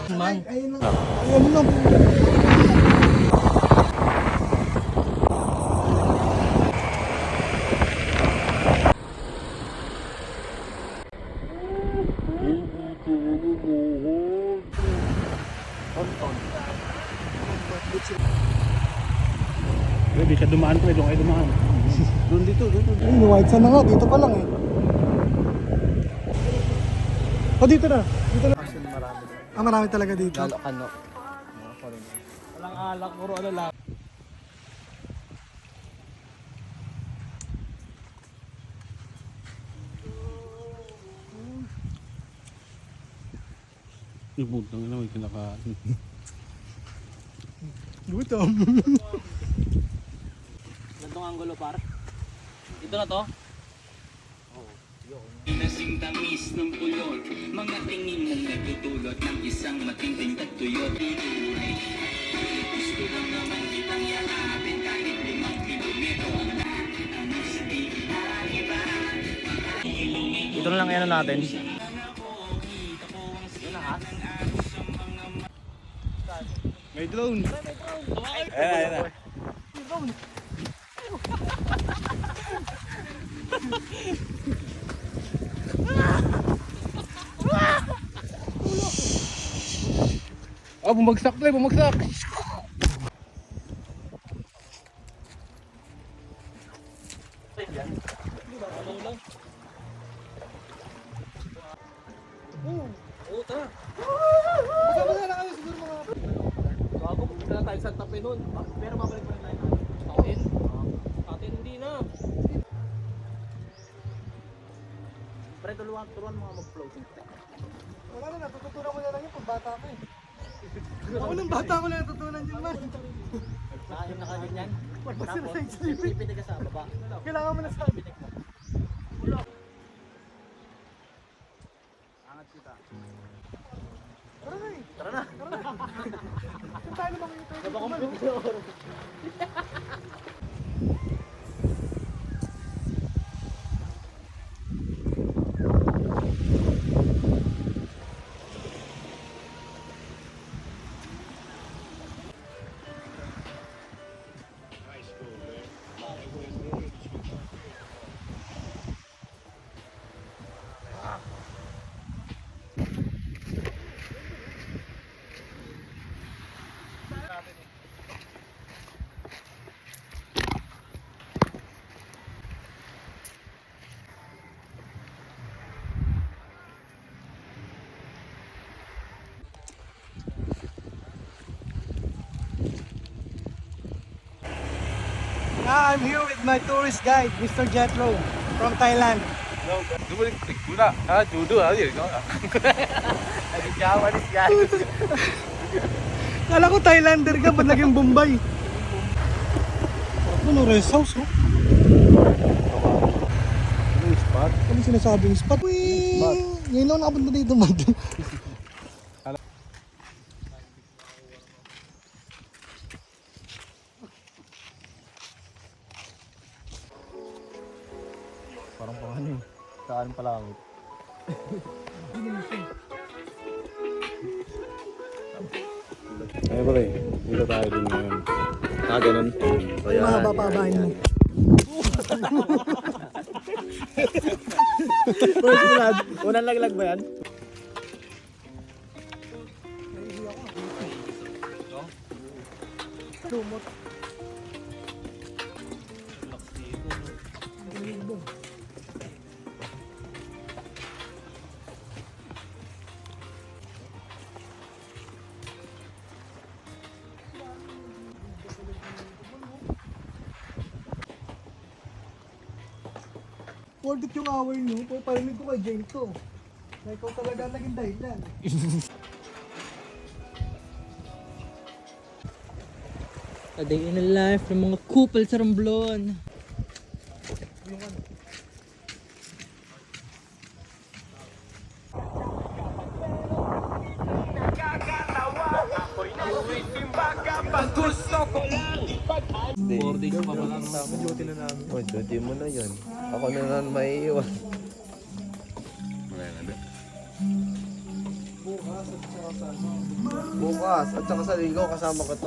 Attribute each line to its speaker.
Speaker 1: Man.
Speaker 2: Ayun lang. Ayun lang.
Speaker 1: Pwede siya dumaan ko, doon kayo dumaan. Doon dito.
Speaker 2: Ayun, white sand na nga. Dito pa lang eh. Oh, dito na. Dito na. Marami talaga dito.
Speaker 3: Ano?
Speaker 1: Walang alak, puro ano lang. Ibut lang na may kinakain.
Speaker 2: Gutom.
Speaker 3: Gantong angulo par. Ito na to.
Speaker 4: Nasing tamis ng pulot, mga tingin mong nagtutulot ng isang matinding tagtuyot. Gusto lang naman kitang yakapin kahit 5 kilometro ang langit ang gusti iba.
Speaker 3: Ito na lang ano natin.
Speaker 1: May drone. Ayan. Oh, bumagsak pre, bumagsak.
Speaker 3: Oo, tara.
Speaker 2: Kasama na kayo siguro mga...
Speaker 3: Bago pupunta na tayo sa tape nun. Pero mabalik pa rin tayo. Atin? Atin hindi na. Pre, turuan mga mag-floating.
Speaker 2: Wala na, natututunan ko na lang yun pag bata ko eh. Ako nung bata ko na natutunan yun man.
Speaker 3: Saan yung nakaganyan?
Speaker 2: Basta na sa
Speaker 3: Tapos,
Speaker 2: exhibit.
Speaker 3: ipit ka sa baba.
Speaker 2: Kailangan mo na sabi.
Speaker 3: Angat kita.
Speaker 2: Tara na eh.
Speaker 3: Tara na.
Speaker 2: Kung tayo na makikita yun.
Speaker 3: Baba computer.
Speaker 2: I'm here with my tourist guide, Mr. Jetro from Thailand.
Speaker 1: Guna, judo aja kau.
Speaker 3: Ada Jawanis yan.
Speaker 2: Kala ko Thailander ka, ba't naging Bombay? Ano, rest house oh?
Speaker 1: Ano spot?
Speaker 2: Ano sinasabing spot? Wee! Ngayon lang nakapunta dito man.
Speaker 1: Parang ano? Saan pa langit? Ay pre, dito tayo din ngayon.
Speaker 3: Ganun.
Speaker 2: Ay, mahaba pa bahay mo.
Speaker 3: First blood. Unang laglag ba yan?
Speaker 2: Lumot. Worth it yung away nyo. Parinig ko kay James to. Na ikaw talaga naging dahilan.
Speaker 3: A day in the life ng mga couple sa Romblon. Boarding pa ba lang?
Speaker 2: Duty na namin.
Speaker 5: Oh, duty mo na yan. Ako na lang maiiwan.
Speaker 2: Bukas at saka sa
Speaker 5: Bukas. At saka sa linggo kasama ko to.